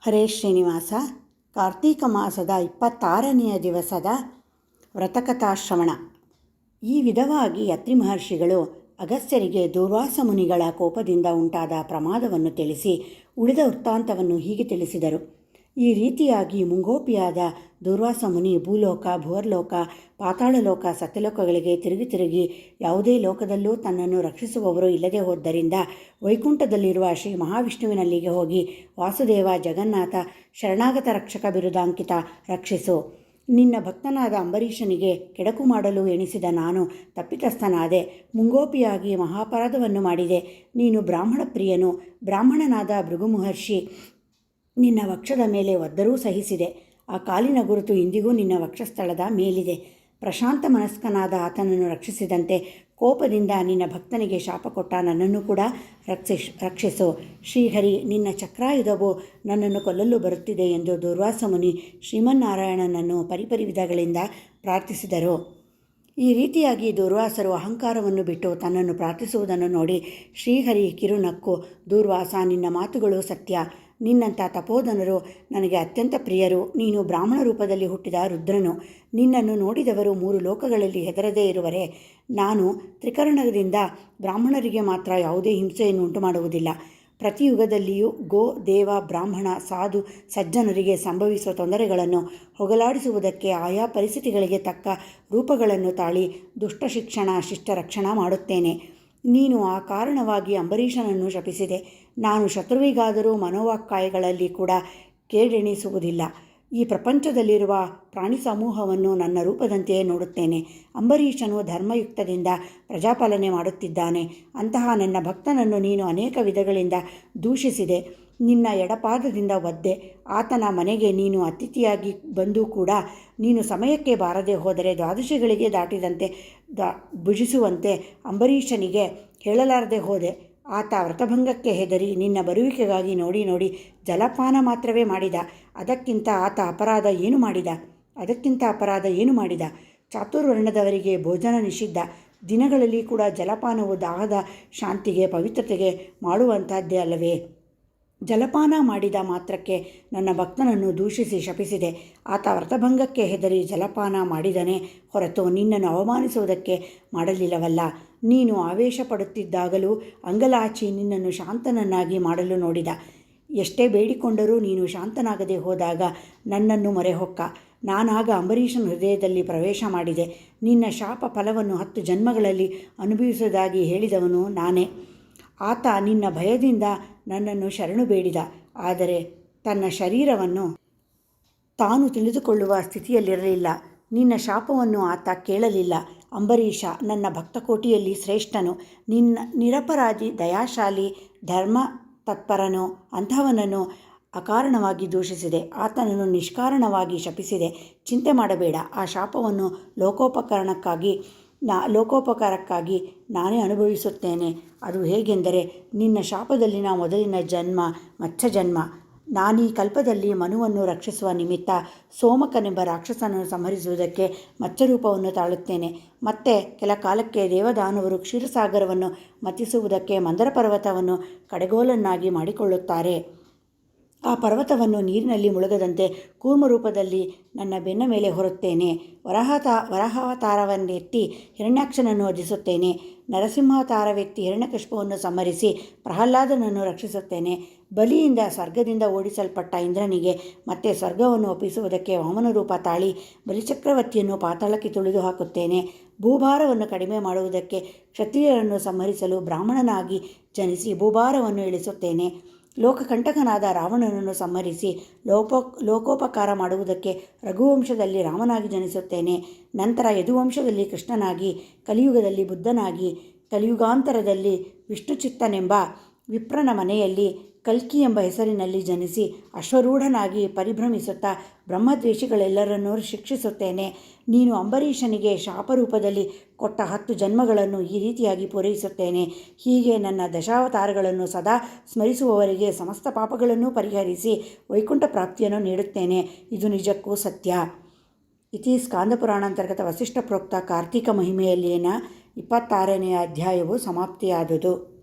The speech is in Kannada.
ಹರೇ ಶ್ರೀನಿವಾಸ. ಕಾರ್ತೀಕ ಮಾಸದ 26ನೆಯ ದಿವಸದ ವ್ರತಕಥಾಶ್ರವಣ. ಈ ವಿಧವಾಗಿ ಅತ್ರಿ ಮಹರ್ಷಿಗಳು ಅಗಸ್ತ್ಯರಿಗೆ ದೂರ್ವಾಸ ಮುನಿಗಳ ಕೋಪದಿಂದ ಉಂಟಾದ ಪ್ರಮಾದವನ್ನು ತಿಳಿಸಿ ಉಳಿದ ವೃತ್ತಾಂತವನ್ನು ಹೀಗೆ ತಿಳಿಸಿದರು. ಈ ರೀತಿಯಾಗಿ ಮುಂಗೋಪಿಯಾದ ದೂರ್ವಾಸ ಮುನಿ ಭೂಲೋಕ, ಭುವರ್ಲೋಕ, ಪಾತಾಳಲೋಕ, ಸತ್ಯಲೋಕಗಳಿಗೆ ತಿರುಗಿ ಯಾವುದೇ ಲೋಕದಲ್ಲೂ ತನ್ನನ್ನು ರಕ್ಷಿಸುವವರು ಇಲ್ಲದೆ ಹೋದ್ದರಿಂದ ವೈಕುಂಠದಲ್ಲಿರುವ ಶ್ರೀ ಮಹಾವಿಷ್ಣುವಿನಲ್ಲಿಗೆ ಹೋಗಿ, ವಾಸುದೇವ, ಜಗನ್ನಾಥ, ಶರಣಾಗತ ರಕ್ಷಕ ಬಿರುದಾಂಕಿತ, ರಕ್ಷಿಸು. ನಿನ್ನ ಭಕ್ತನಾದ ಅಂಬರೀಷನಿಗೆ ಕೆಡಕು ಮಾಡಲು ಎಣಿಸಿದ ನಾನು ತಪ್ಪಿತಸ್ಥನಾದೆ. ಮುಂಗೋಪಿಯಾಗಿ ಮಹಾಪರಾಧವನ್ನು ಮಾಡಿದೆ. ನೀನು ಬ್ರಾಹ್ಮಣ ಪ್ರಿಯನು. ಬ್ರಾಹ್ಮಣನಾದ ಭೃಗು ಮಹರ್ಷಿ ನಿನ್ನ ವಕ್ಷದ ಮೇಲೆ ಒದ್ದರೂ ಸಹಿಸಿದೆ. ಆ ಕಾಲಿನ ಗುರುತು ಇಂದಿಗೂ ನಿನ್ನ ವಕ್ಷಸ್ಥಳದ ಮೇಲಿದೆ. ಪ್ರಶಾಂತ ಮನಸ್ಕನಾದ ಆತನನ್ನು ರಕ್ಷಿಸಿದಂತೆ ಕೋಪದಿಂದ ನಿನ್ನ ಭಕ್ತನಿಗೆ ಶಾಪ ಕೊಟ್ಟ ನನ್ನನ್ನು ಕೂಡ ರಕ್ಷಿಸು. ಶ್ರೀಹರಿ, ನಿನ್ನ ಚಕ್ರಾಯುಧವು ನನ್ನನ್ನು ಕೊಲ್ಲಲು ಬರುತ್ತಿದೆ ಎಂದು ದೂರ್ವಾಸ ಮುನಿ ಶ್ರೀಮನ್ನಾರಾಯಣನನ್ನು ಪರಿಪರಿ ವಿಧಗಳಿಂದ ಪ್ರಾರ್ಥಿಸಿದರು. ಈ ರೀತಿಯಾಗಿ ದೂರ್ವಾಸರು ಅಹಂಕಾರವನ್ನು ಬಿಟ್ಟು ತನ್ನನ್ನು ಪ್ರಾರ್ಥಿಸುವುದನ್ನು ನೋಡಿ ಶ್ರೀಹರಿ ಕಿರುನಕ್ಕು, ದೂರ್ವಾಸ, ನಿನ್ನ ಮಾತುಗಳು ಸತ್ಯ. ನಿನ್ನಂಥ ತಪೋಧನರು ನನಗೆ ಅತ್ಯಂತ ಪ್ರಿಯರು. ನೀನು ಬ್ರಾಹ್ಮಣ ರೂಪದಲ್ಲಿ ಹುಟ್ಟಿದ ರುದ್ರನು. ನಿನ್ನನ್ನು ನೋಡಿದವರು 3 ಲೋಕಗಳಲ್ಲಿ ಹೆದರದೇ ಇರುವರೆ. ನಾನು ತ್ರಿಕರಣದಿಂದ ಬ್ರಾಹ್ಮಣರಿಗೆ ಮಾತ್ರ ಯಾವುದೇ ಹಿಂಸೆಯನ್ನು ಉಂಟು ಮಾಡುವುದಿಲ್ಲ. ಪ್ರತಿ ಯುಗದಲ್ಲಿಯೂ ಗೋ, ದೇವ, ಬ್ರಾಹ್ಮಣ, ಸಾಧು, ಸಜ್ಜನರಿಗೆ ಸಂಭವಿಸುವ ತೊಂದರೆಗಳನ್ನು ಹೋಗಲಾಡಿಸುವುದಕ್ಕೆ ಆಯಾ ಪರಿಸ್ಥಿತಿಗಳಿಗೆ ತಕ್ಕ ರೂಪಗಳನ್ನು ತಾಳಿ ದುಷ್ಟ ಶಿಕ್ಷಣ, ಶಿಷ್ಟ ರಕ್ಷಣಾ ಮಾಡುತ್ತೇನೆ. ನೀನು ಆ ಕಾರಣವಾಗಿ ಅಂಬರೀಷನನ್ನು ಶಪಿಸಿದೆ. ನಾನು ಶತ್ರುವಿಗಾದರೂ ಮನೋವಾಕ್ಕಾಯಗಳಲ್ಲಿ ಕೂಡ ಕೇಡೆಣಿಸುವುದಿಲ್ಲ. ಈ ಪ್ರಪಂಚದಲ್ಲಿರುವ ಪ್ರಾಣಿ ಸಮೂಹವನ್ನು ನನ್ನ ರೂಪದಂತೆಯೇ ನೋಡುತ್ತೇನೆ. ಅಂಬರೀಷನು ಧರ್ಮಯುಕ್ತದಿಂದ ಪ್ರಜಾಪಾಲನೆ ಮಾಡುತ್ತಿದ್ದಾನೆ. ಅಂತಹ ನನ್ನ ಭಕ್ತನನ್ನು ನೀನು ಅನೇಕ ವಿಧಗಳಿಂದ ದೂಷಿಸಿದೆ. ನಿನ್ನ ಎಡಪಾದದಿಂದ ಒದ್ದೆ. ಆತನ ಮನೆಗೆ ನೀನು ಅತಿಥಿಯಾಗಿ ಬಂದು ಕೂಡ ನೀನು ಸಮಯಕ್ಕೆ ಬಾರದೆ ಹೋದರೆ ದ್ವಾದಶಿಗಳಿಗೆ ದಾಟಿದಂತೆ ಭುಜಿಸುವಂತೆ ಅಂಬರೀಷನಿಗೆ ಹೇಳಲಾರದೆ ಹೋದೆ. ಆತ ವ್ರತಭಂಗಕ್ಕೆ ಹೆದರಿ ನಿನ್ನ ಬರುವಿಕೆಗಾಗಿ ನೋಡಿ ಜಲಪಾನ ಮಾತ್ರವೇ ಮಾಡಿದ. ಅದಕ್ಕಿಂತ ಅಪರಾಧ ಏನು ಮಾಡಿದ? ಚಾತುರ್ವರ್ಣದವರಿಗೆ ಭೋಜನ ನಿಷಿದ್ಧ. ದಿನಗಳಲ್ಲಿ ಕೂಡ ಜಲಪಾನವು ದಾಹದ ಶಾಂತಿಗೆ, ಪವಿತ್ರತೆಗೆ ಮಾಡುವಂಥದ್ದೇ ಅಲ್ಲವೇ? ಜಲಪಾನ ಮಾಡಿದ ಮಾತ್ರಕ್ಕೆ ನನ್ನ ಭಕ್ತನನ್ನು ದೂಷಿಸಿ ಶಪಿಸಿದೆ. ಆತ ವ್ರತಭಂಗಕ್ಕೆ ಹೆದರಿ ಜಲಪಾನ ಮಾಡಿದನೇ ಹೊರತು ನಿನ್ನನ್ನು ಅವಮಾನಿಸುವುದಕ್ಕೆ ಮಾಡಲಿಲ್ಲವಲ್ಲ. ನೀನು ಆವೇಶ ಪಡುತ್ತಿದ್ದಾಗಲೂ ಅಂಗಲಾಚಿ ನಿನ್ನನ್ನು ಶಾಂತನನ್ನಾಗಿ ಮಾಡಲು ನೋಡಿದ. ಎಷ್ಟೇ ಬೇಡಿಕೊಂಡರೂ ನೀನು ಶಾಂತನಾಗದೆ ಹೋದಾಗ ನನ್ನನ್ನು ಮೊರೆಹೊಕ್ಕ. ನಾನಾಗ ಅಂಬರೀಷನ ಹೃದಯದಲ್ಲಿ ಪ್ರವೇಶ ಮಾಡಿದೆ. ನಿನ್ನ ಶಾಪ ಫಲವನ್ನು 10 ಜನ್ಮಗಳಲ್ಲಿ ಅನುಭವಿಸುವುದಾಗಿ ಹೇಳಿದವನು ನಾನೇ. ಆತ ನಿನ್ನ ಭಯದಿಂದ ನನ್ನನ್ನು ಶರಣು ಬೇಡಿದ. ಆದರೆ ತನ್ನ ಶರೀರವನ್ನು ತಾನು ತಿಳಿದುಕೊಳ್ಳುವ ಸ್ಥಿತಿಯಲ್ಲಿರಲಿಲ್ಲ. ನಿನ್ನ ಶಾಪವನ್ನು ಆತ ಕೇಳಲಿಲ್ಲ. ಅಂಬರೀಷ ನನ್ನ ಭಕ್ತಕೋಟಿಯಲ್ಲಿ ಶ್ರೇಷ್ಠನು. ನಿರಪರಾಧಿ, ದಯಾಶಾಲಿ, ಧರ್ಮ ತತ್ಪರನು. ಅಂಥವನನ್ನು ಅಕಾರಣವಾಗಿ ದೂಷಿಸಿದೆ. ಆತನನ್ನು ನಿಷ್ಕಾರಣವಾಗಿ ಶಪಿಸಿದೆ. ಚಿಂತೆ ಮಾಡಬೇಡ. ಆ ಶಾಪವನ್ನು ಲೋಕೋಪಕಾರಕ್ಕಾಗಿ ನಾನೇ ಅನುಭವಿಸುತ್ತೇನೆ. ಅದು ಹೇಗೆಂದರೆ, ನಿನ್ನ ಶಾಪದಲ್ಲಿನ ಮೊದಲಿನ ಜನ್ಮ ಮತ್ಸ್ಯಜನ್ಮ. ನಾನೀ ಕಲ್ಪದಲ್ಲಿ ಮನುವನ್ನು ರಕ್ಷಿಸುವ ನಿಮಿತ್ತ ಸೋಮಕನೆಂಬ ರಾಕ್ಷಸನನ್ನು ಸಂಹರಿಸುವುದಕ್ಕೆ ಮತ್ಸ್ಯರೂಪವನ್ನು ತಾಳುತ್ತೇನೆ. ಮತ್ತೆ ಕೆಲ ಕಾಲಕ್ಕೆ ದೇವದಾನವರು ಕ್ಷೀರಸಾಗರವನ್ನು ಮಥಿಸುವುದಕ್ಕೆ ಮಂದರ ಪರ್ವತವನ್ನು ಕಡೆಗೋಲನ್ನಾಗಿ ಮಾಡಿಕೊಳ್ಳುತ್ತಾರೆ. ಆ ಪರ್ವತವನ್ನು ನೀರಿನಲ್ಲಿ ಮುಳುಗದಂತೆ ಕೂರ್ಮರೂಪದಲ್ಲಿ ನನ್ನ ಬೆನ್ನ ಮೇಲೆ ಹೊರುತ್ತೇನೆ. ವರಾಹಾವತಾರವನ್ನೆತ್ತಿ ಹಿರಣ್ಯಾಕ್ಷನನ್ನು ವಧಿಸುತ್ತೇನೆ. ನರಸಿಂಹಾವತಾರವೆತ್ತಿ ಹಿರಣ್ಯಕಶಿಪುವನ್ನು ಸಂಹರಿಸಿ ಪ್ರಹ್ಲಾದನನ್ನು ರಕ್ಷಿಸುತ್ತೇನೆ. ಬಲಿಯಿಂದ ಸ್ವರ್ಗದಿಂದ ಓಡಿಸಲ್ಪಟ್ಟ ಇಂದ್ರನಿಗೆ ಮತ್ತೆ ಸ್ವರ್ಗವನ್ನು ಒಪ್ಪಿಸುವುದಕ್ಕೆ ವಾಮನ ರೂಪ ತಾಳಿ ಬಲಿಚಕ್ರವರ್ತಿಯನ್ನು ಪಾತಾಳಕ್ಕೆ ತುಳಿದು ಹಾಕುತ್ತೇನೆ. ಭೂಭಾರವನ್ನು ಕಡಿಮೆ ಮಾಡುವುದಕ್ಕೆ ಕ್ಷತ್ರಿಯರನ್ನು ಸಂಹರಿಸಲು ಬ್ರಾಹ್ಮಣನಾಗಿ ಜನಿಸಿ ಭೂಭಾರವನ್ನು ಇಳಿಸುತ್ತೇನೆ. ಲೋಕಕಂಟಕನಾದ ರಾವಣನನ್ನು ಸಂಹರಿಸಿ ಲೋಕೋಪಕಾರ ಮಾಡುವುದಕ್ಕೆ ರಘುವಂಶದಲ್ಲಿ ರಾಮನಾಗಿ ಜನಿಸುತ್ತೇನೆ. ನಂತರ ಯದುವಂಶದಲ್ಲಿ ಕೃಷ್ಣನಾಗಿ, ಕಲಿಯುಗದಲ್ಲಿ ಬುದ್ಧನಾಗಿ, ಕಲಿಯುಗಾಂತರದಲ್ಲಿ ವಿಷ್ಣುಚಿತ್ತನೆಂಬ ವಿಪ್ರನ ಮನೆಯಲ್ಲಿ ಕಲ್ಕಿ ಎಂಬ ಹೆಸರಿನಲ್ಲಿ ಜನಿಸಿ ಅಶ್ವರೂಢನಾಗಿ ಪರಿಭ್ರಮಿಸುತ್ತಾ ಬ್ರಹ್ಮದ್ವೇಷಿಗಳೆಲ್ಲರನ್ನೂ ಶಿಕ್ಷಿಸುತ್ತೇನೆ. ನೀನು ಅಂಬರೀಷನಿಗೆ ಶಾಪರೂಪದಲ್ಲಿ ಕೊಟ್ಟ 10 ಜನ್ಮಗಳನ್ನು ಈ ರೀತಿಯಾಗಿ ಪೂರೈಸುತ್ತೇನೆ. ಹೀಗೆ ನನ್ನ ದಶಾವತಾರಗಳನ್ನು ಸದಾ ಸ್ಮರಿಸುವವರಿಗೆ ಸಮಸ್ತ ಪಾಪಗಳನ್ನು ಪರಿಹರಿಸಿ ವೈಕುಂಠ ಪ್ರಾಪ್ತಿಯನ್ನು ನೀಡುತ್ತೇನೆ. ಇದು ನಿಜಕ್ಕೂ ಸತ್ಯ. ಇತಿ ಸ್ಕಾಂದಪುರಾಣಾಂತರ್ಗತ ವಸಿಷ್ಠ ಪ್ರೋಕ್ತ ಕಾರ್ತೀಕ ಮಹಿಮೆಯಲ್ಲಿನ 26ನೇ ಅಧ್ಯಾಯವು ಸಮಾಪ್ತಿಯಾದುದು.